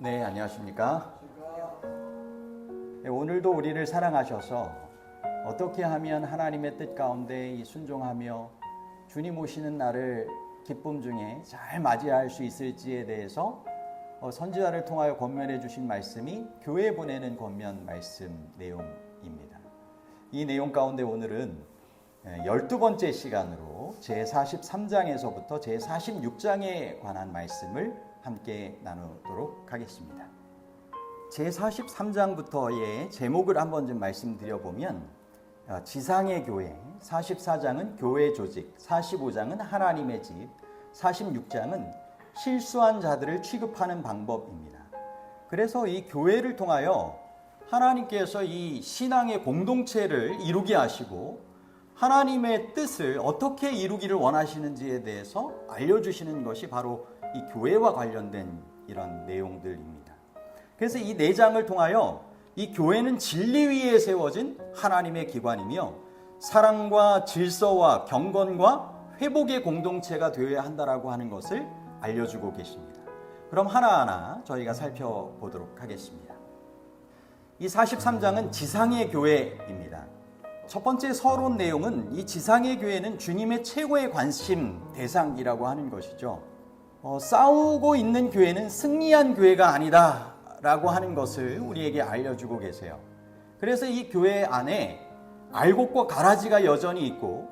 네, 안녕하십니까? 네, 오늘도 우리를 사랑하셔서 어떻게 하면 하나님의 뜻 가운데 순종하며 주님 오시는 날을 기쁨 중에 잘 맞이할 수 있을지에 대해서 선지자를 통하여 권면해 주신 말씀이 교회 보내는 권면 말씀 내용입니다. 이 내용 가운데 오늘은 12번째 시간으로 제43장에서부터 제46장에 관한 말씀을 함께 나누도록 하겠습니다. 제43장부터의 제목을 한번 좀 말씀드려보면 지상의 교회, 44장은 교회 조직, 45장은 하나님의 집, 46장은 실수한 자들을 취급하는 방법입니다. 그래서 이 교회를 통하여 하나님께서 이 신앙의 공동체를 이루게 하시고 하나님의 뜻을 어떻게 이루기를 원하시는지에 대해서 알려주시는 것이 바로 이 교회와 관련된 이런 내용들입니다. 그래서 이 4장을 통하여 이 교회는 진리 위에 세워진 하나님의 기관이며 사랑과 질서와 경건과 회복의 공동체가 되어야 한다라고 하는 것을 알려주고 계십니다. 그럼 하나하나 저희가 살펴보도록 하겠습니다. 이 43장은 지상의 교회입니다. 첫 번째 서론 내용은 이 지상의 교회는 주님의 최고의 관심 대상이라고 하는 것이죠. 싸우고 있는 교회는 승리한 교회가 아니다 라고 하는 것을 우리에게 알려주고 계세요. 그래서 이 교회 안에 알곡과 가라지가 여전히 있고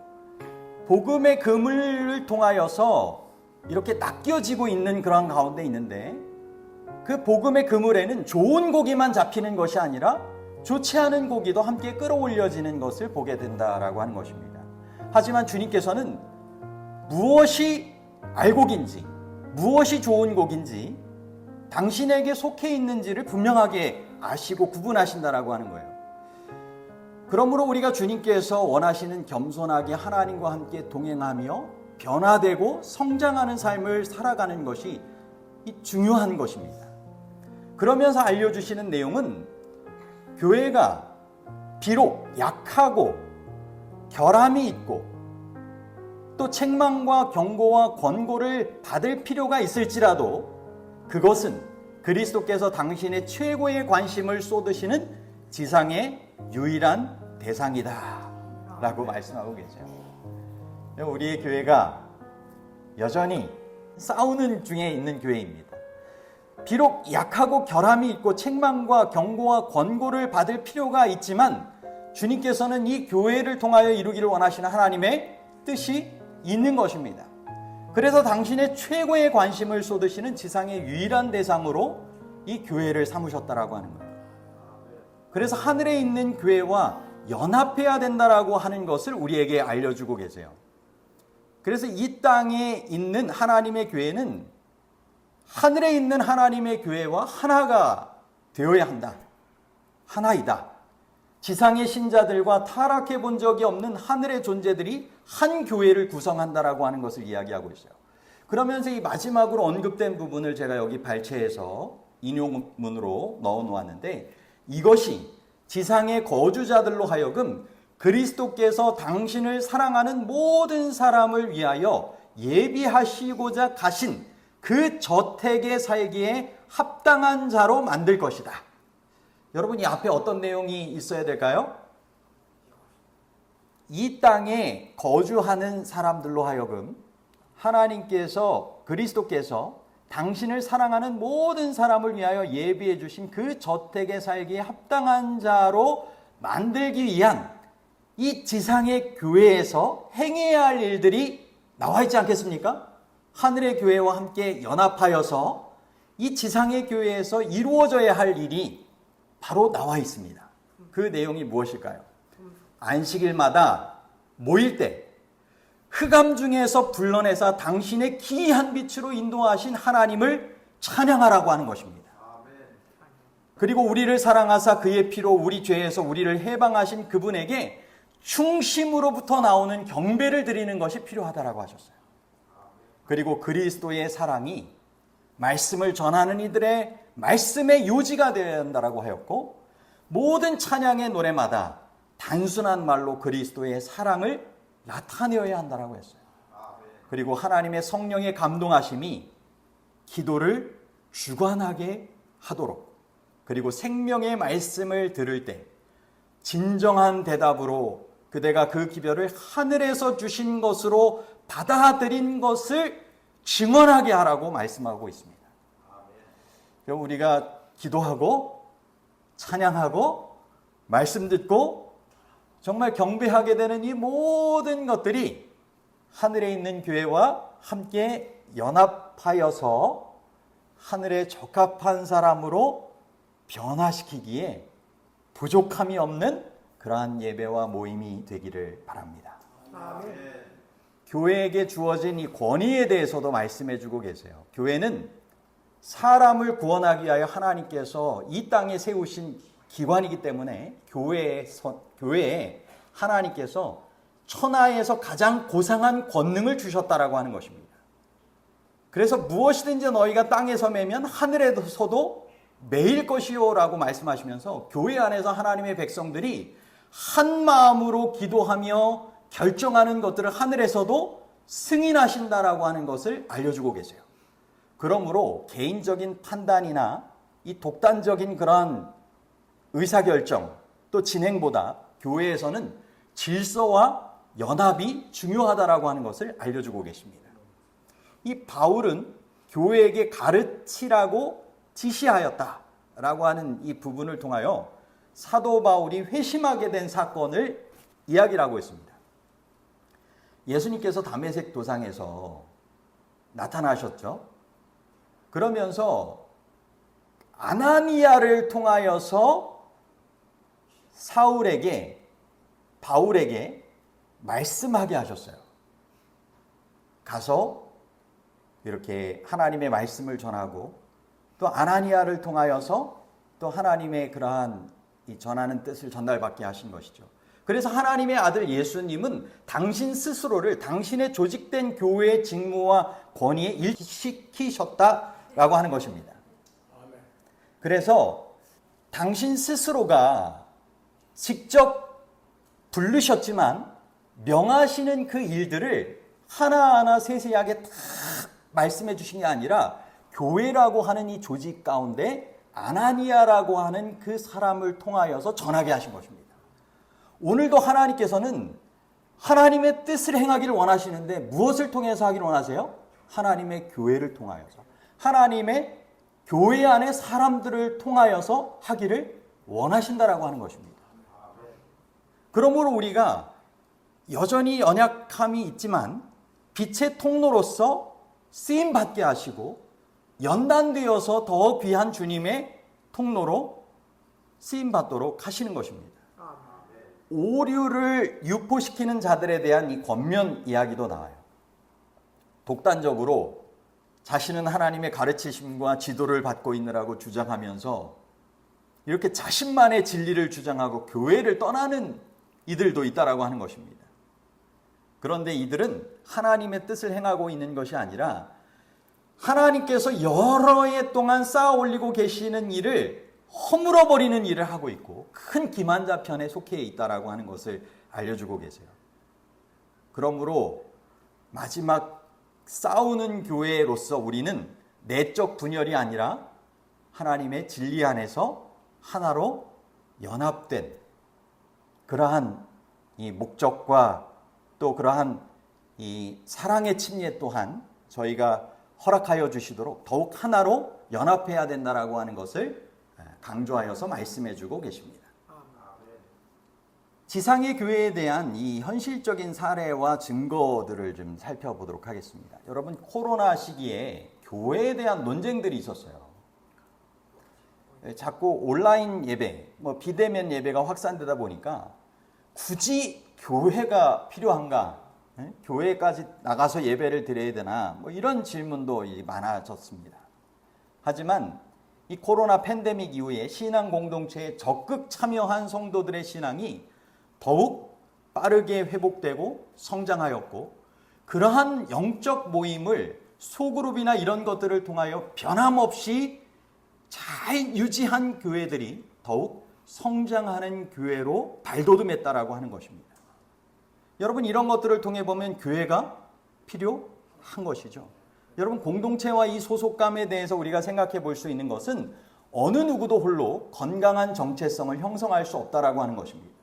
복음의 그물을 통하여서 이렇게 낚여지고 있는 그런 가운데 있는데 그 복음의 그물에는 좋은 고기만 잡히는 것이 아니라 좋지 않은 고기도 함께 끌어올려지는 것을 보게 된다라고 하는 것입니다. 하지만 주님께서는 무엇이 알곡인지 무엇이 좋은 곡인지 당신에게 속해 있는지를 분명하게 아시고 구분하신다라고 하는 거예요. 그러므로 우리가 주님께서 원하시는 겸손하게 하나님과 함께 동행하며 변화되고 성장하는 삶을 살아가는 것이 중요한 것입니다. 그러면서 알려주시는 내용은 교회가 비록 약하고 결함이 있고 또 책망과 경고와 권고를 받을 필요가 있을지라도 그것은 그리스도께서 당신의 최고의 관심을 쏟으시는 지상의 유일한 대상이다 라고 말씀하고 계세요. 우리의 교회가 여전히 싸우는 중에 있는 교회입니다. 비록 약하고 결함이 있고 책망과 경고와 권고를 받을 필요가 있지만 주님께서는 이 교회를 통하여 이루기를 원하시는 하나님의 뜻이 있는 것입니다. 그래서 당신의 최고의 관심을 쏟으시는 지상의 유일한 대상으로 이 교회를 삼으셨다라고 하는 거예요. 그래서 하늘에 있는 교회와 연합해야 된다라고 하는 것을 우리에게 알려주고 계세요. 그래서 이 땅에 있는 하나님의 교회는 하늘에 있는 하나님의 교회와 하나가 되어야 한다. 하나이다. 지상의 신자들과 타락해 본 적이 없는 하늘의 존재들이 한 교회를 구성한다라고 하는 것을 이야기하고 있어요. 그러면서 이 마지막으로 언급된 부분을 제가 여기 발췌해서 인용문으로 넣어 놓았는데 이것이 지상의 거주자들로 하여금 그리스도께서 당신을 사랑하는 모든 사람을 위하여 예비하시고자 가신 그 저택에 살기에 합당한 자로 만들 것이다. 여러분 이 앞에 어떤 내용이 있어야 될까요? 이 땅에 거주하는 사람들로 하여금 하나님께서 그리스도께서 당신을 사랑하는 모든 사람을 위하여 예비해 주신 그 저택에 살기에 합당한 자로 만들기 위한 이 지상의 교회에서 행해야 할 일들이 나와 있지 않겠습니까? 하늘의 교회와 함께 연합하여서 이 지상의 교회에서 이루어져야 할 일이 바로 나와 있습니다. 그 내용이 무엇일까요? 안식일마다 모일 때 흑암 중에서 불러내사 당신의 기이한 빛으로 인도하신 하나님을 찬양하라고 하는 것입니다. 그리고 우리를 사랑하사 그의 피로 우리 죄에서 우리를 해방하신 그분에게 충심으로부터 나오는 경배를 드리는 것이 필요하다라고 하셨어요. 그리고 그리스도의 사랑이 말씀을 전하는 이들의 말씀의 요지가 되어야 한다라고 하였고 모든 찬양의 노래마다 단순한 말로 그리스도의 사랑을 나타내어야 한다라고 했어요. 그리고 하나님의 성령의 감동하심이 기도를 주관하게 하도록, 그리고 생명의 말씀을 들을 때 진정한 대답으로 그대가 그 기별을 하늘에서 주신 것으로 받아들인 것을 증언하게 하라고 말씀하고 있습니다. 그럼 우리가 기도하고 찬양하고 말씀 듣고 정말 경배하게 되는 이 모든 것들이 하늘에 있는 교회와 함께 연합하여서 하늘에 적합한 사람으로 변화시키기에 부족함이 없는 그러한 예배와 모임이 되기를 바랍니다. 아멘. 교회에게 주어진 이 권위에 대해서도 말씀해 주고 계세요. 교회는 사람을 구원하기 위하여 하나님께서 이 땅에 세우신 기관이기 때문에 교회에 하나님께서 천하에서 가장 고상한 권능을 주셨다라고 하는 것입니다. 그래서 무엇이든지 너희가 땅에서 매면 하늘에서도 매일 것이요라고 말씀하시면서 교회 안에서 하나님의 백성들이 한 마음으로 기도하며 결정하는 것들을 하늘에서도 승인하신다라고 하는 것을 알려주고 계세요. 그러므로 개인적인 판단이나 이 독단적인 그러한 의사결정 또 진행보다 교회에서는 질서와 연합이 중요하다라고 하는 것을 알려주고 계십니다. 이 바울은 교회에게 가르치라고 지시하였다라고 하는 이 부분을 통하여 사도 바울이 회심하게 된 사건을 이야기를 하고 있습니다. 예수님께서 다메섹 도상에서 나타나셨죠. 그러면서 아나니아를 통하여서 바울에게 말씀하게 하셨어요. 가서 이렇게 하나님의 말씀을 전하고 또 아나니아를 통하여서 또 하나님의 그러한 이 전하는 뜻을 전달받게 하신 것이죠. 그래서 하나님의 아들 예수님은 당신 스스로를 당신의 조직된 교회의 직무와 권위에 일시키셨다라고 하는 것입니다. 그래서 당신 스스로가 직접 부르셨지만 명하시는 그 일들을 하나하나 세세하게 다 말씀해 주신 게 아니라 교회라고 하는 이 조직 가운데 아나니아라고 하는 그 사람을 통하여서 전하게 하신 것입니다. 오늘도 하나님께서는 하나님의 뜻을 행하기를 원하시는데 무엇을 통해서 하기를 원하세요? 하나님의 교회를 통하여서, 하나님의 교회 안의 사람들을 통하여서 하기를 원하신다라고 하는 것입니다. 그러므로 우리가 여전히 연약함이 있지만 빛의 통로로서 쓰임받게 하시고 연단되어서 더 귀한 주님의 통로로 쓰임받도록 하시는 것입니다. 오류를 유포시키는 자들에 대한 이 권면 이야기도 나와요. 독단적으로 자신은 하나님의 가르치심과 지도를 받고 있느라고 주장하면서 이렇게 자신만의 진리를 주장하고 교회를 떠나는 이들도 있다라고 하는 것입니다. 그런데 이들은 하나님의 뜻을 행하고 있는 것이 아니라 하나님께서 여러 해 동안 쌓아 올리고 계시는 일을 허물어버리는 일을 하고 있고 큰 기만자편에 속해 있다라고 하는 것을 알려주고 계세요. 그러므로 마지막 싸우는 교회로서 우리는 내적 분열이 아니라 하나님의 진리 안에서 하나로 연합된 그러한 이 목적과 또 그러한 이 사랑의 침례 또한 저희가 허락하여 주시도록 더욱 하나로 연합해야 된다라고 하는 것을 강조하여서 말씀해 주고 계십니다. 지상의 교회에 대한 이 현실적인 사례와 증거들을 좀 살펴보도록 하겠습니다. 여러분, 코로나 시기에 교회에 대한 논쟁들이 있었어요. 자꾸 온라인 예배, 비대면 예배가 확산되다 보니까 굳이 교회가 필요한가? 교회까지 나가서 예배를 드려야 되나? 이런 질문도 많아졌습니다. 하지만 이 코로나 팬데믹 이후에 신앙 공동체에 적극 참여한 성도들의 신앙이 더욱 빠르게 회복되고 성장하였고 그러한 영적 모임을 소그룹이나 이런 것들을 통하여 변함없이 잘 유지한 교회들이 더욱 성장하는 교회로 발돋움했다라고 하는 것입니다. 여러분, 이런 것들을 통해 보면 교회가 필요한 것이죠. 여러분, 공동체와 이 소속감에 대해서 우리가 생각해 볼 수 있는 것은 어느 누구도 홀로 건강한 정체성을 형성할 수 없다라고 하는 것입니다.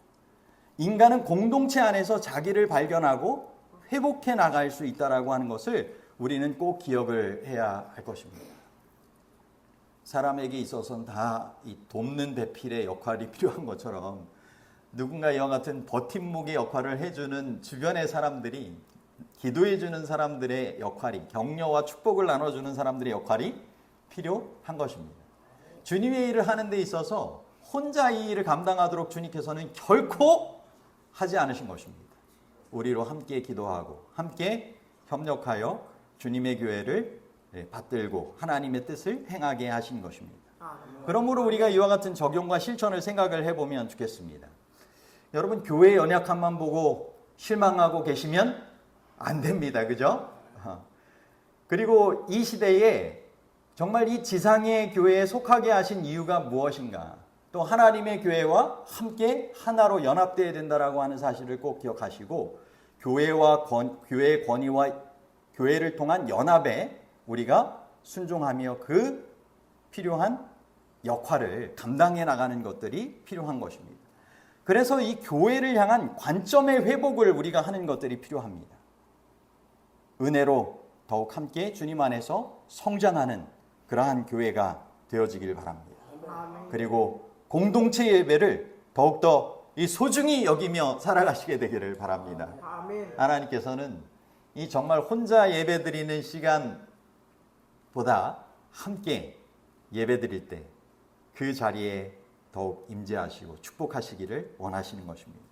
인간은 공동체 안에서 자기를 발견하고 회복해 나갈 수 있다라고 하는 것을 우리는 꼭 기억을 해야 할 것입니다. 사람에게 있어서는 다 이 돕는 배필의 역할이 필요한 것처럼 누군가 이와 같은 버팀목의 역할을 해주는 주변의 사람들이, 기도해주는 사람들의 역할이, 격려와 축복을 나눠주는 사람들의 역할이 필요한 것입니다. 주님의 일을 하는 데 있어서 혼자 이 일을 감당하도록 주님께서는 결코 하지 않으신 것입니다. 우리로 함께 기도하고 함께 협력하여 주님의 교회를 받들고 하나님의 뜻을 행하게 하신 것입니다. 그러므로 우리가 이와 같은 적용과 실천을 생각을 해보면 좋겠습니다. 여러분, 교회의 연약함만 보고 실망하고 계시면 안 됩니다. 그죠? 그리고 이 시대에 정말 이 지상의 교회에 속하게 하신 이유가 무엇인가? 또 하나님의 교회와 함께 하나로 연합되어야 된다라고 하는 사실을 꼭 기억하시고, 교회의 권위와 교회를 통한 연합에 우리가 순종하며 그 필요한 역할을 감당해 나가는 것들이 필요한 것입니다. 그래서 이 교회를 향한 관점의 회복을 우리가 하는 것들이 필요합니다. 은혜로 더욱 함께 주님 안에서 성장하는 그러한 교회가 되어지길 바랍니다. 그리고 공동체 예배를 더욱더 이 소중히 여기며 살아가시게 되기를 바랍니다. 하나님께서는 이 정말 혼자 예배드리는 시간보다 함께 예배드릴 때 그 자리에 더욱 임재하시고 축복하시기를 원하시는 것입니다.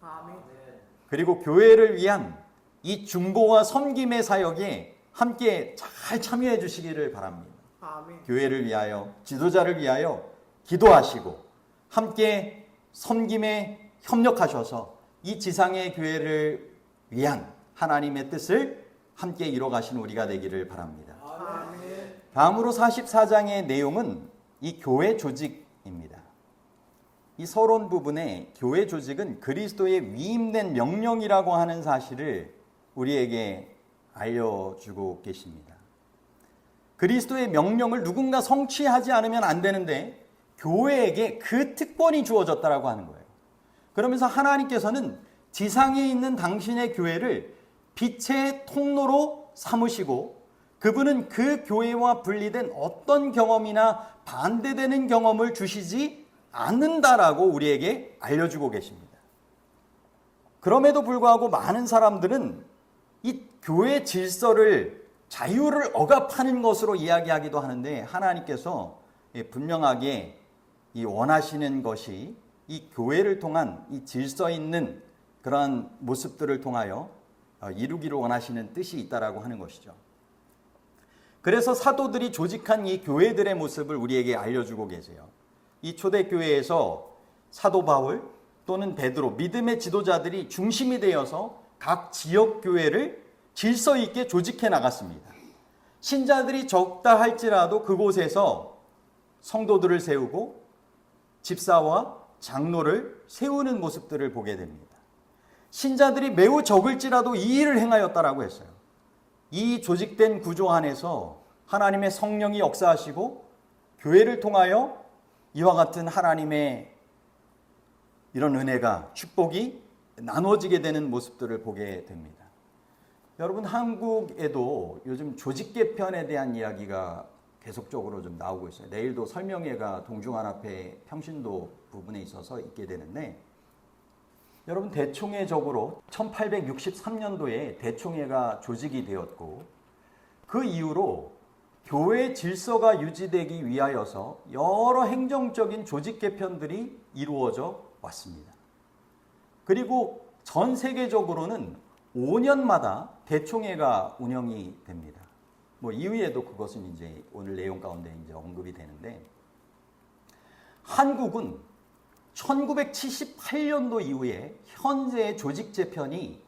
그리고 교회를 위한 이 중보와 섬김의 사역에 함께 잘 참여해 주시기를 바랍니다. 교회를 위하여, 지도자를 위하여 기도하시고 함께 섬김에 협력하셔서 이 지상의 교회를 위한 하나님의 뜻을 함께 이뤄가시는 우리가 되기를 바랍니다. 다음으로 44장의 내용은 이 교회 조직입니다. 이 서론 부분에 교회 조직은 그리스도의 위임된 명령이라고 하는 사실을 우리에게 알려주고 계십니다. 그리스도의 명령을 누군가 성취하지 않으면 안 되는데 교회에게 그 특권이 주어졌다라고 하는 거예요. 그러면서 하나님께서는 지상에 있는 당신의 교회를 빛의 통로로 삼으시고 그분은 그 교회와 분리된 어떤 경험이나 반대되는 경험을 주시지 않는다라고 우리에게 알려주고 계십니다. 그럼에도 불구하고 많은 사람들은 이 교회 질서를, 자유를 억압하는 것으로 이야기하기도 하는데, 하나님께서 분명하게 이 원하시는 것이 이 교회를 통한 이 질서 있는 그러한 모습들을 통하여 이루기를 원하시는 뜻이 있다라고 하는 것이죠. 그래서 사도들이 조직한 이 교회들의 모습을 우리에게 알려주고 계세요. 이 초대교회에서 사도 바울 또는 베드로, 믿음의 지도자들이 중심이 되어서 각 지역교회를 질서 있게 조직해 나갔습니다. 신자들이 적다 할지라도 그곳에서 성도들을 세우고 집사와 장로를 세우는 모습들을 보게 됩니다. 신자들이 매우 적을지라도 이 일을 행하였다라고 했어요. 이 조직된 구조 안에서 하나님의 성령이 역사하시고 교회를 통하여 이와 같은 하나님의 이런 은혜가, 축복이 나눠지게 되는 모습들을 보게 됩니다. 여러분, 한국에도 요즘 조직 개편에 대한 이야기가 계속적으로 좀 나오고 있어요. 내일도 설명회가 동중한앞에 평신도 부분에 있어서 있게 되는데, 여러분, 대총회적으로 1863년도에 대총회가 조직이 되었고 그 이후로 교회 질서가 유지되기 위하여서 여러 행정적인 조직 개편들이 이루어져 왔습니다. 그리고 전 세계적으로는 5년마다 대총회가 운영이 됩니다. 뭐 이후에도 그것은 이제 오늘 내용 가운데 이제 언급이 되는데, 한국은 1978년도 이후에 현재의 조직 재편이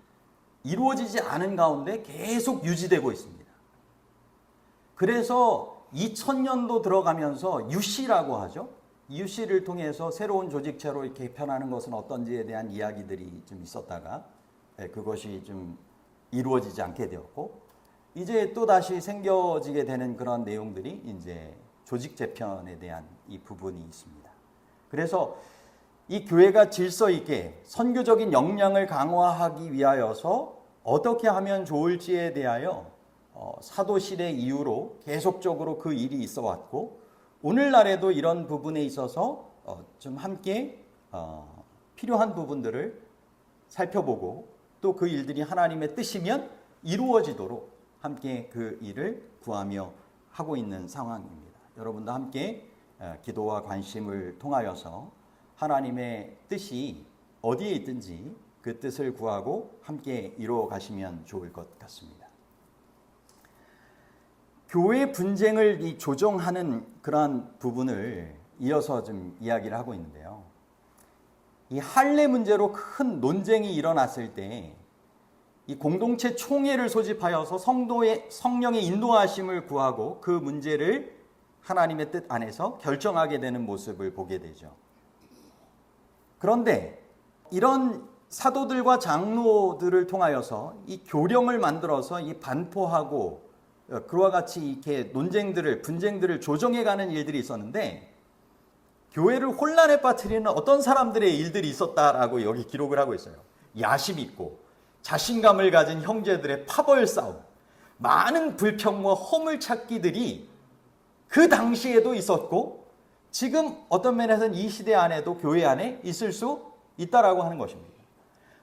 이루어지지 않은 가운데 계속 유지되고 있습니다. 그래서 2000년도 들어가면서 UC라고 하죠. UC를 통해서 새로운 조직체로 이렇게 개편하는 것은 어떤지에 대한 이야기들이 좀 있었다가 그것이 좀 이루어지지 않게 되었고, 이제 또 다시 생겨지게 되는 그런 내용들이 이제 조직 재편에 대한 이 부분이 있습니다. 그래서 이 교회가 질서 있게 선교적인 역량을 강화하기 위하여서 어떻게 하면 좋을지에 대하여 사도실의 이후로 계속적으로 그 일이 있어 왔고, 오늘날에도 이런 부분에 있어서 좀 함께 필요한 부분들을 살펴보고, 또 그 일들이 하나님의 뜻이면 이루어지도록 함께 그 일을 구하며 하고 있는 상황입니다. 여러분도 함께 기도와 관심을 통하여서 하나님의 뜻이 어디에 있든지 그 뜻을 구하고 함께 이루어 가시면 좋을 것 같습니다. 교회 분쟁을 조정하는 그러한 부분을 이어서 좀 이야기를 하고 있는데요. 이 할례 문제로 큰 논쟁이 일어났을 때 이 공동체 총회를 소집하여서 성령의 인도하심을 구하고 그 문제를 하나님의 뜻 안에서 결정하게 되는 모습을 보게 되죠. 그런데 이런 사도들과 장로들을 통하여서 이 교령을 만들어서 이 반포하고 그와 같이 이렇게 분쟁들을 조정해가는 일들이 있었는데, 교회를 혼란에 빠뜨리는 어떤 사람들의 일들이 있었다라고 여기 기록을 하고 있어요. 야심 있고 자신감을 가진 형제들의 파벌 싸움, 많은 불평과 허물찾기들이 그 당시에도 있었고, 지금 어떤 면에서는 이 시대 안에도 교회 안에 있을 수 있다라고 하는 것입니다.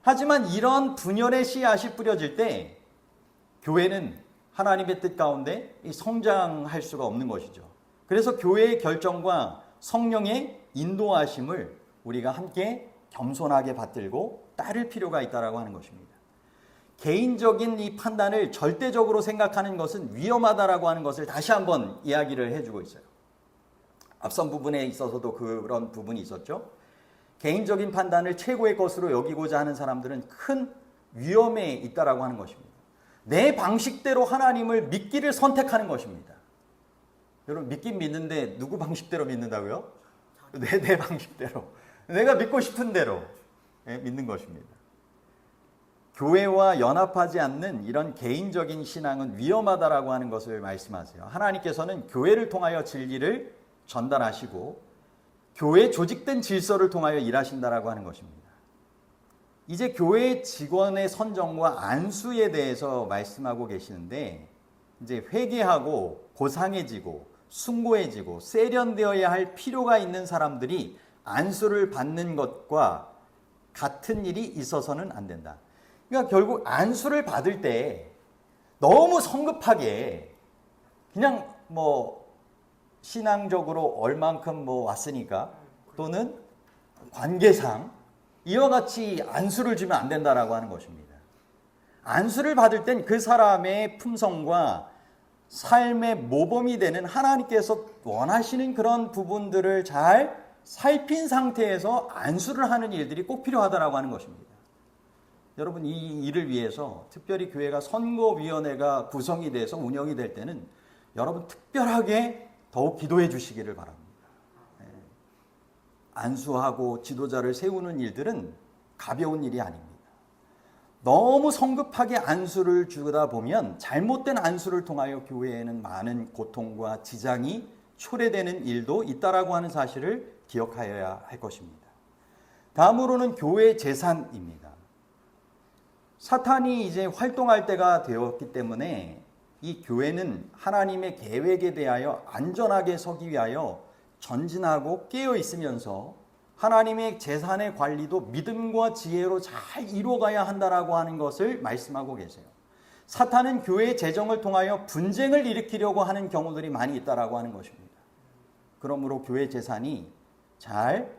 하지만 이런 분열의 씨앗이 뿌려질 때 교회는 하나님의 뜻 가운데 성장할 수가 없는 것이죠. 그래서 교회의 결정과 성령의 인도하심을 우리가 함께 겸손하게 받들고 따를 필요가 있다라고 하는 것입니다. 개인적인 이 판단을 절대적으로 생각하는 것은 위험하다라고 하는 것을 다시 한번 이야기를 해주고 있어요. 앞선 부분에 있어서도 그런 부분이 있었죠. 개인적인 판단을 최고의 것으로 여기고자 하는 사람들은 큰 위험에 있다라고 하는 것입니다. 내 방식대로 하나님을 믿기를 선택하는 것입니다. 여러분, 믿긴 믿는데 누구 방식대로 믿는다고요? 내 방식대로, 내가 믿고 싶은 대로 믿는 것입니다. 교회와 연합하지 않는 이런 개인적인 신앙은 위험하다라고 하는 것을 말씀하세요. 하나님께서는 교회를 통하여 진리를 전달하시고 교회 조직된 질서를 통하여 일하신다라고 하는 것입니다. 이제 교회 직원의 선정과 안수에 대해서 말씀하고 계시는데, 이제 회개하고 고상해지고 숭고해지고 세련되어야 할 필요가 있는 사람들이 안수를 받는 것과 같은 일이 있어서는 안 된다. 그러니까 결국 안수를 받을 때 너무 성급하게 그냥 신앙적으로 얼만큼 왔으니까, 또는 관계상 이와 같이 안수를 주면 안 된다라고 하는 것입니다. 안수를 받을 땐 그 사람의 품성과 삶의 모범이 되는 하나님께서 원하시는 그런 부분들을 잘 살핀 상태에서 안수를 하는 일들이 꼭 필요하다라고 하는 것입니다. 여러분, 이 일을 위해서 특별히 교회가 선거위원회가 구성이 돼서 운영이 될 때는 여러분 특별하게 더욱 기도해 주시기를 바랍니다. 안수하고 지도자를 세우는 일들은 가벼운 일이 아닙니다. 너무 성급하게 안수를 주다 보면 잘못된 안수를 통하여 교회에는 많은 고통과 지장이 초래되는 일도 있다라고 하는 사실을 기억하여야 할 것입니다. 다음으로는 교회 재산입니다. 사탄이 이제 활동할 때가 되었기 때문에 이 교회는 하나님의 계획에 대하여 안전하게 서기 위하여 전진하고 깨어 있으면서 하나님의 재산의 관리도 믿음과 지혜로 잘 이루어가야 한다라고 하는 것을 말씀하고 계세요. 사탄은 교회의 재정을 통하여 분쟁을 일으키려고 하는 경우들이 많이 있다라고 하는 것입니다. 그러므로 교회 재산이 잘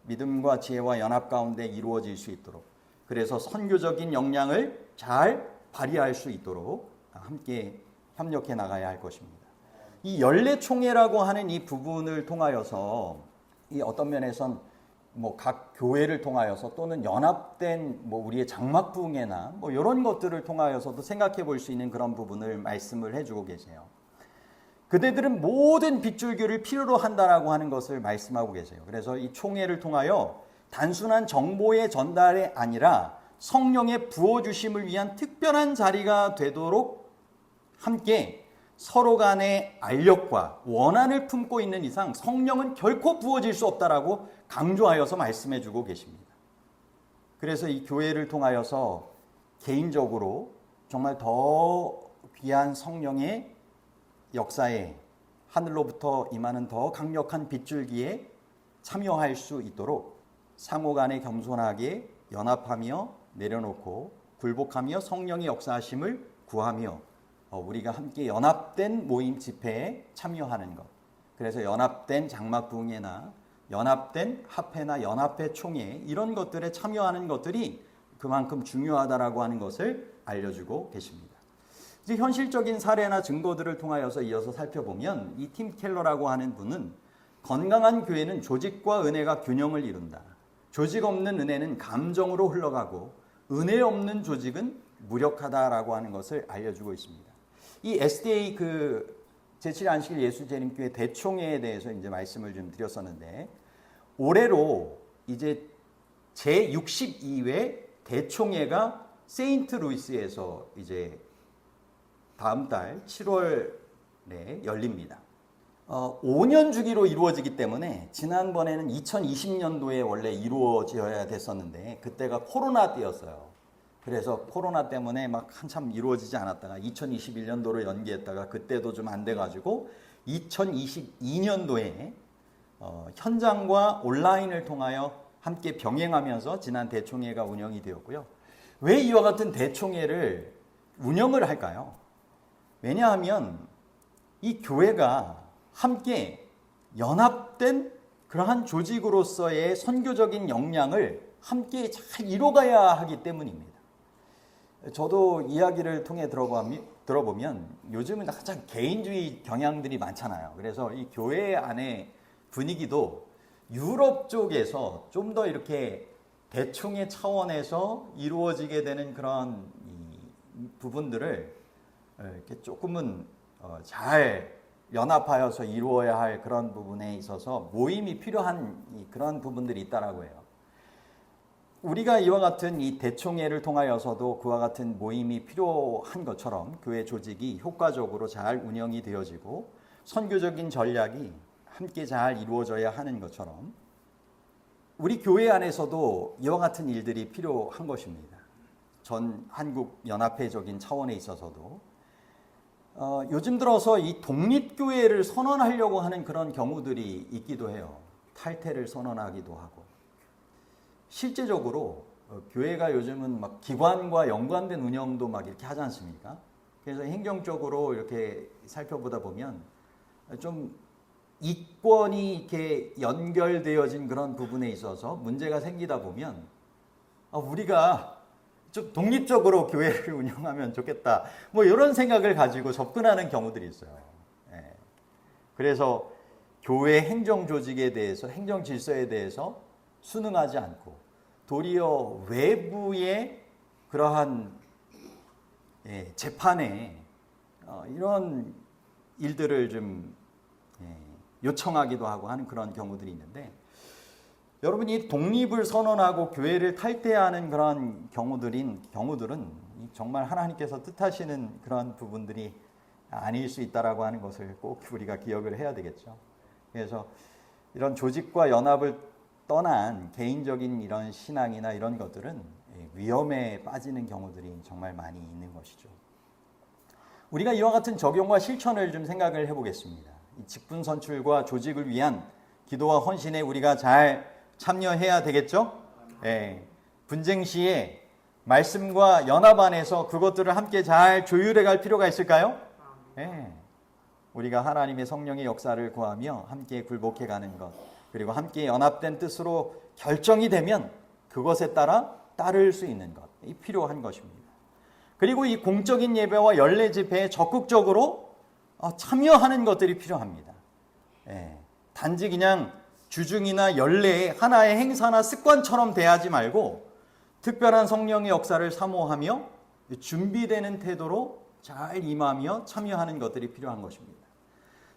믿음과 지혜와 연합 가운데 이루어질 수 있도록, 그래서 선교적인 역량을 잘 발휘할 수 있도록 함께 협력해 나가야 할 것입니다. 이 연례총회라고 하는 이 부분을 통하여서 이 어떤 면에선 각 교회를 통하여서 또는 연합된 우리의 장막부흥회나 이런 것들을 통하여서도 생각해 볼 수 있는 그런 부분을 말씀을 해주고 계세요. 그대들은 모든 빗줄기를 필요로 한다라고 하는 것을 말씀하고 계세요. 그래서 이 총회를 통하여 단순한 정보의 전달이 아니라 성령의 부어주심을 위한 특별한 자리가 되도록 함께 서로 간의 알력과 원한을 품고 있는 이상 성령은 결코 부어질 수 없다라고 강조하여서 말씀해 주고 계십니다. 그래서 이 교회를 통하여서 개인적으로 정말 더 귀한 성령의 역사에 하늘로부터 임하는 더 강력한 빗줄기에 참여할 수 있도록 상호 간에 겸손하게 연합하며 내려놓고 굴복하며 성령의 역사하심을 구하며 우리가 함께 연합된 모임 집회에 참여하는 것. 그래서 연합된 장막 부흥회나 연합된 합회나 연합회 총회 이런 것들에 참여하는 것들이 그만큼 중요하다라고 하는 것을 알려주고 계십니다. 이제 현실적인 사례나 증거들을 통하여서 이어서 살펴보면 이 팀 켈러라고 하는 분은 건강한 교회는 조직과 은혜가 균형을 이룬다. 조직 없는 은혜는 감정으로 흘러가고 은혜 없는 조직은 무력하다라고 하는 것을 알려주고 있습니다. 이 SDA 제7안식일 예수재림교회 대총회에 대해서 이제 말씀을 좀 드렸었는데 올해로 이제 제62회 대총회가 세인트루이스에서 이제 다음 달 7월에 열립니다. 5년 주기로 이루어지기 때문에 지난번에는 2020년도에 원래 이루어져야 됐었는데 그때가 코로나 때였어요. 그래서 코로나 때문에 막 한참 이루어지지 않았다가 2021년도로 연기했다가 그때도 좀 안 돼가지고 2022년도에 현장과 온라인을 통하여 함께 병행하면서 지난 대총회가 운영이 되었고요. 왜 이와 같은 대총회를 운영을 할까요? 왜냐하면 이 교회가 함께 연합된 그러한 조직으로서의 선교적인 역량을 함께 잘 이뤄가야 하기 때문입니다. 저도 이야기를 통해 들어보면 요즘은 가장 개인주의 경향들이 많잖아요. 그래서 이 교회 안에 분위기도 유럽 쪽에서 좀 더 이렇게 대총회 차원에서 이루어지게 되는 그런 부분들을 이렇게 조금은 잘 연합하여서 이루어야 할 그런 부분에 있어서 모임이 필요한 그런 부분들이 있다라고 해요. 우리가 이와 같은 이 대총회를 통하여서도 그와 같은 모임이 필요한 것처럼 교회 조직이 효과적으로 잘 운영이 되어지고 선교적인 전략이 함께 잘 이루어져야 하는 것처럼 우리 교회 안에서도 이와 같은 일들이 필요한 것입니다. 전 한국 연합회적인 차원에 있어서도 요즘 들어서 이 독립교회를 선언하려고 하는 그런 경우들이 있기도 해요. 탈퇴를 선언하기도 하고. 실제적으로 교회가 요즘은 막 기관과 연관된 운영도 막 이렇게 하지 않습니까? 그래서 행정적으로 이렇게 살펴보다 보면 좀 이권이 이렇게 연결되어진 그런 부분에 있어서 문제가 생기다 보면 우리가 좀 독립적으로 교회를 운영하면 좋겠다. 뭐 이런 생각을 가지고 접근하는 경우들이 있어요. 그래서 교회 행정 조직에 대해서, 행정 질서에 대해서 순응하지 않고 도리어 외부의 그러한 재판에 이런 일들을 좀 요청하기도 하고 하는 그런 경우들이 있는데 여러분이 독립을 선언하고 교회를 탈퇴하는 그런 경우들은 정말 하나님께서 뜻하시는 그런 부분들이 아닐 수 있다라고 하는 것을 꼭 우리가 기억을 해야 되겠죠. 그래서 이런 조직과 연합을 떠난 개인적인 이런 신앙이나 이런 것들은 위험에 빠지는 경우들이 정말 많이 있는 것이죠. 우리가 이와 같은 적용과 실천을 좀 생각을 해보겠습니다. 이 직분 선출과 조직을 위한 기도와 헌신에 우리가 잘 참여해야 되겠죠? 분쟁 시에 말씀과 연합 안에서 그것들을 함께 잘 조율해 갈 필요가 있을까요? 우리가 하나님의 성령의 역사를 구하며 함께 굴복해 가는 것, 그리고 함께 연합된 뜻으로 결정이 되면 그것에 따라 따를 수 있는 것이 필요한 것입니다. 그리고 이 공적인 예배와 연례 집회에 적극적으로 참여하는 것들이 필요합니다. 단지 그냥 주중이나 연례의 하나의 행사나 습관처럼 대하지 말고 특별한 성령의 역사를 사모하며 준비되는 태도로 잘 임하며 참여하는 것들이 필요한 것입니다.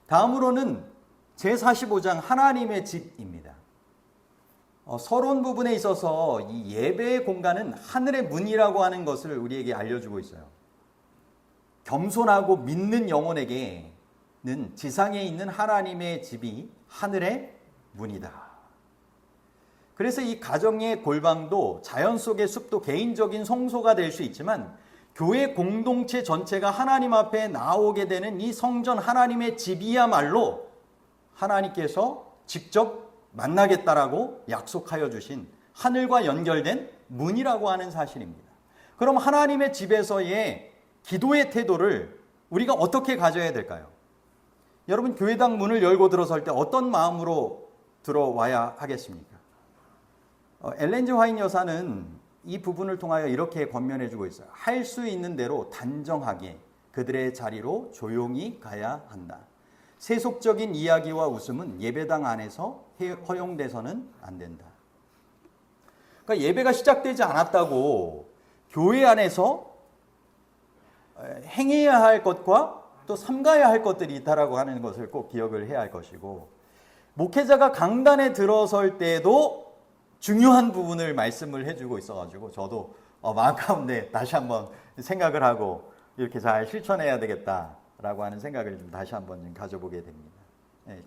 다음으로는 제45장 하나님의 집입니다. 서론 부분에 있어서 이 예배의 공간은 하늘의 문이라고 하는 것을 우리에게 알려주고 있어요. 겸손하고 믿는 영혼에게는 지상에 있는 하나님의 집이 하늘의 문이다. 그래서 이 가정의 골방도 자연 속의 숲도 개인적인 성소가 될 수 있지만 교회 공동체 전체가 하나님 앞에 나오게 되는 이 성전 하나님의 집이야말로 하나님께서 직접 만나겠다라고 약속하여 주신 하늘과 연결된 문이라고 하는 사실입니다. 그럼 하나님의 집에서의 기도의 태도를 우리가 어떻게 가져야 될까요? 여러분, 교회당 문을 열고 들어설 때 어떤 마음으로 들어와야 하겠습니까? 엘렌 G 화이트 여사는 이 부분을 통하여 이렇게 권면해 주고 있어요. 할 수 있는 대로 단정하게 그들의 자리로 조용히 가야 한다. 세속적인 이야기와 웃음은 예배당 안에서 허용돼서는 안 된다. 그러니까 예배가 시작되지 않았다고 교회 안에서 행해야 할 것과 또 삼가야 할 것들이 있다라고 하는 것을 꼭 기억을 해야 할 것이고, 목회자가 강단에 들어설 때도 중요한 부분을 말씀을 해주고 있어가지고 저도 마음 가운데 다시 한번 생각을 하고 이렇게 잘 실천해야 되겠다라고 하는 생각을 좀 다시 한번 좀 가져보게 됩니다.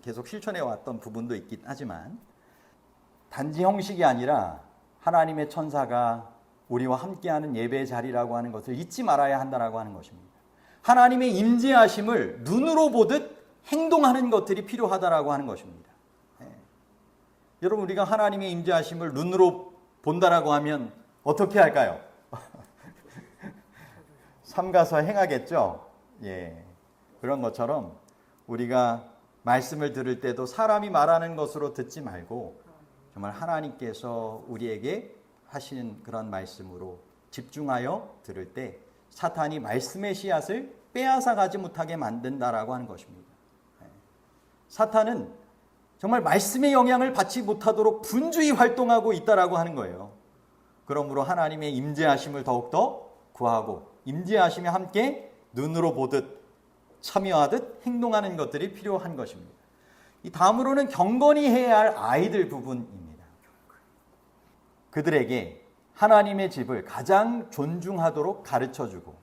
계속 실천해 왔던 부분도 있긴 하지만 단지 형식이 아니라 하나님의 천사가 우리와 함께하는 예배 자리라고 하는 것을 잊지 말아야 한다라고 하는 것입니다. 하나님의 임재하심을 눈으로 보듯 행동하는 것들이 필요하다라고 하는 것입니다. 여러분, 우리가 하나님의 임재하심을 눈으로 본다라고 하면 어떻게 할까요? 삼가서 행하겠죠? 예. 그런 것처럼 우리가 말씀을 들을 때도 사람이 말하는 것으로 듣지 말고 정말 하나님께서 우리에게 하시는 그런 말씀으로 집중하여 들을 때 사탄이 말씀의 씨앗을 빼앗아 가지 못하게 만든다라고 하는 것입니다. 사탄은 정말 말씀의 영향을 받지 못하도록 분주히 활동하고 있다라고 하는 거예요. 그러므로 하나님의 임재하심을 더욱더 구하고 임재하심에 함께 눈으로 보듯 참여하듯 행동하는 것들이 필요한 것입니다. 이 다음으로는 경건히 해야 할 아이들 부분입니다. 그들에게 하나님의 집을 가장 존중하도록 가르쳐주고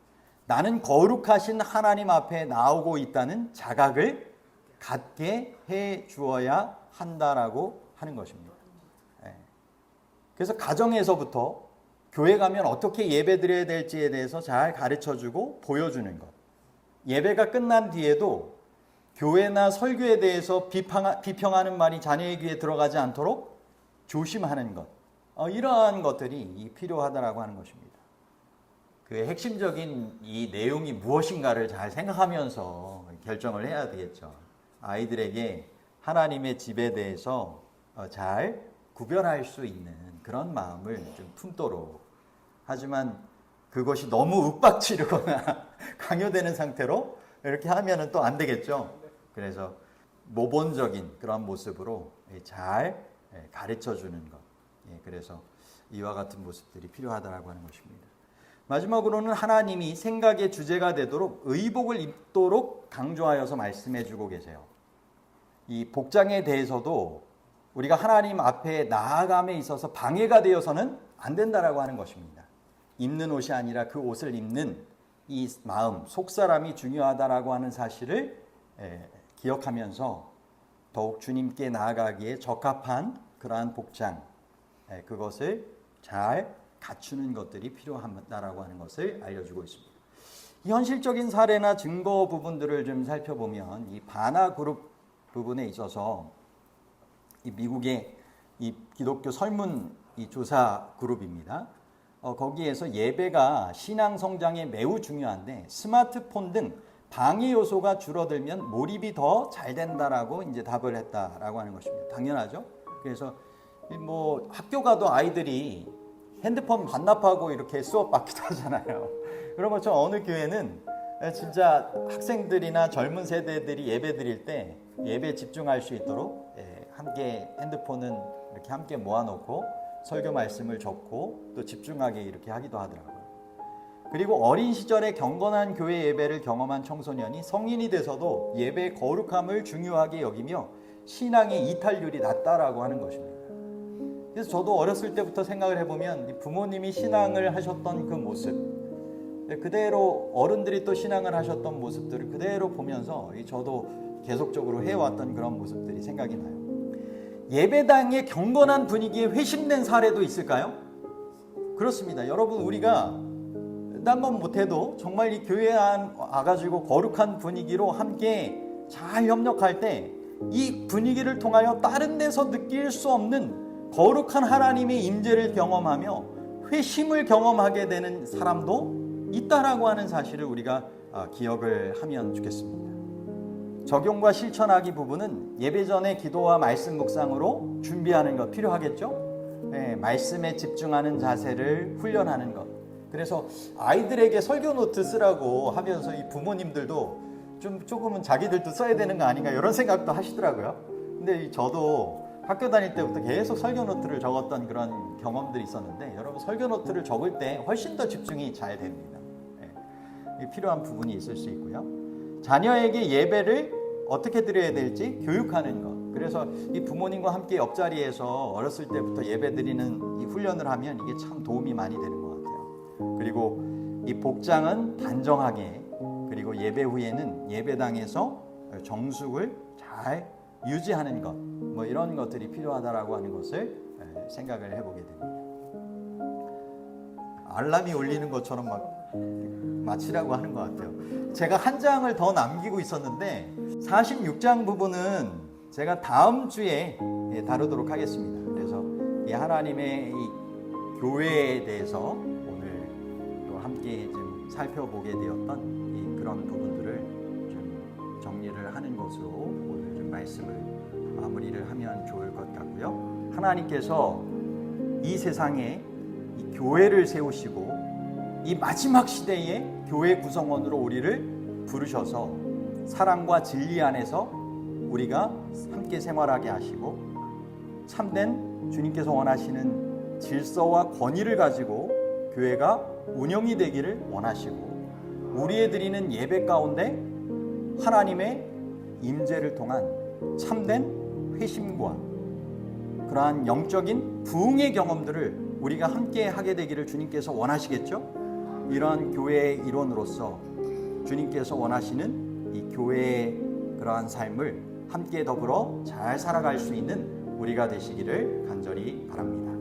나는 거룩하신 하나님 앞에 나오고 있다는 자각을 갖게 해 주어야 한다라고 하는 것입니다. 그래서 가정에서부터 교회 가면 어떻게 예배 드려야 될지에 대해서 잘 가르쳐주고 보여주는 것. 예배가 끝난 뒤에도 교회나 설교에 대해서 비평하는 말이 자녀의 귀에 들어가지 않도록 조심하는 것. 이러한 것들이 필요하다라고 하는 것입니다. 그 핵심적인 이 내용이 무엇인가를 잘 생각하면서 결정을 해야 되겠죠. 아이들에게 하나님의 집에 대해서 잘 구별할 수 있는 그런 마음을 좀 품도록. 하지만 그것이 너무 윽박지르거나 강요되는 상태로 이렇게 하면은 또 안 되겠죠. 그래서 모본적인 그런 모습으로 잘 가르쳐 주는 것. 그래서 이와 같은 모습들이 필요하다라고 하는 것입니다. 마지막으로는 하나님이 생각의 주제가 되도록 의복을 입도록 강조하여서 말씀해 주고 계세요. 이 복장에 대해서도 우리가 하나님 앞에 나아감에 있어서 방해가 되어서는 안 된다라고 하는 것입니다. 입는 옷이 아니라 그 옷을 입는 이 마음, 속사람이 중요하다라고 하는 사실을 기억하면서 더욱 주님께 나아가기에 적합한 그러한 복장, 그것을 잘 갖추는 것들이 필요하다라고 하는 것을 알려주고 있습니다. 이 현실적인 사례나 증거 부분들을 좀 살펴보면 이 바나 그룹 부분에 있어서 이 미국의 이 기독교 설문 이 조사 그룹입니다. 거기에서 예배가 신앙 성장에 매우 중요한데 스마트폰 등 방해 요소가 줄어들면 몰입이 더 잘 된다라고 이제 답을 했다라고 하는 것입니다. 당연하죠. 그래서 뭐 학교 가도 아이들이 핸드폰 반납하고 이렇게 수업 받기도 하잖아요. 그런 것처럼 어느 교회는 진짜 학생들이나 젊은 세대들이 예배 드릴 때 예배에 집중할 수 있도록 함께 핸드폰은 이렇게 함께 모아놓고 설교 말씀을 적고 또 집중하게 이렇게 하기도 하더라고요. 그리고 어린 시절에 경건한 교회 예배를 경험한 청소년이 성인이 돼서도 예배의 거룩함을 중요하게 여기며 신앙의 이탈률이 낮다라고 하는 것입니다. 그래서 저도 어렸을 때부터 생각을 해보면 부모님이 신앙을 하셨던 그 모습, 그대로 어른들이 또 신앙을 하셨던 모습들을 그대로 보면서 저도 계속적으로 해왔던 그런 모습들이 생각이 나요. 예배당의 경건한 분위기에 회심된 사례도 있을까요? 그렇습니다. 여러분, 우리가 딴 건 못해도 정말 이 교회에 와가지고 거룩한 분위기로 함께 잘 협력할 때 이 분위기를 통하여 다른 데서 느낄 수 없는 거룩한 하나님의 임재를 경험하며 회심을 경험하게 되는 사람도 있다라고 하는 사실을 우리가 기억을 하면 좋겠습니다. 적용과 실천하기 부분은 예배 전에 기도와 말씀 묵상으로 준비하는 것 필요하겠죠? 네, 말씀에 집중하는 자세를 훈련하는 것. 그래서 아이들에게 설교 노트 쓰라고 하면서 이 부모님들도 조금은 자기들도 써야 되는 거 아닌가 이런 생각도 하시더라고요. 근데 저도 학교 다닐 때부터 계속 설교 노트를 적었던 그런 경험들이 있었는데, 여러분 설교 노트를 적을 때 훨씬 더 집중이 잘 됩니다. 네. 필요한 부분이 있을 수 있고요. 자녀에게 예배를 어떻게 드려야 될지 교육하는 것. 그래서 이 부모님과 함께 옆자리에서 어렸을 때부터 예배 드리는 이 훈련을 하면 이게 참 도움이 많이 되는 것 같아요. 그리고 이 복장은 단정하게, 그리고 예배 후에는 예배당에서 정숙을 잘 유지하는 것, 뭐 이런 것들이 필요하다라고 하는 것을 생각을 해보게 됩니다. 알람이 울리는 것처럼 막 마치라고 하는 것 같아요. 제가 한 장을 더 남기고 있었는데 46장 부분은 제가 다음 주에 다루도록 하겠습니다. 그래서 이 하나님의 이 교회에 대해서 오늘 또 함께 좀 살펴보게 되었던 그런 부분들을 좀 정리를 하는 것으로 오늘 좀 말씀을 마무리를 하면 좋을 것 같고요. 하나님께서 이 세상에 이 교회를 세우시고 이 마지막 시대에 교회 구성원으로 우리를 부르셔서 사랑과 진리 안에서 우리가 함께 생활하게 하시고 참된 주님께서 원하시는 질서와 권위를 가지고 교회가 운영이 되기를 원하시고, 우리의 드리는 예배 가운데 하나님의 임재를 통한 참된 회심과 그러한 영적인 부흥의 경험들을 우리가 함께 하게 되기를 주님께서 원하시겠죠? 이러한 교회의 일원으로서 주님께서 원하시는 이 교회의 그러한 삶을 함께 더불어 잘 살아갈 수 있는 우리가 되시기를 간절히 바랍니다.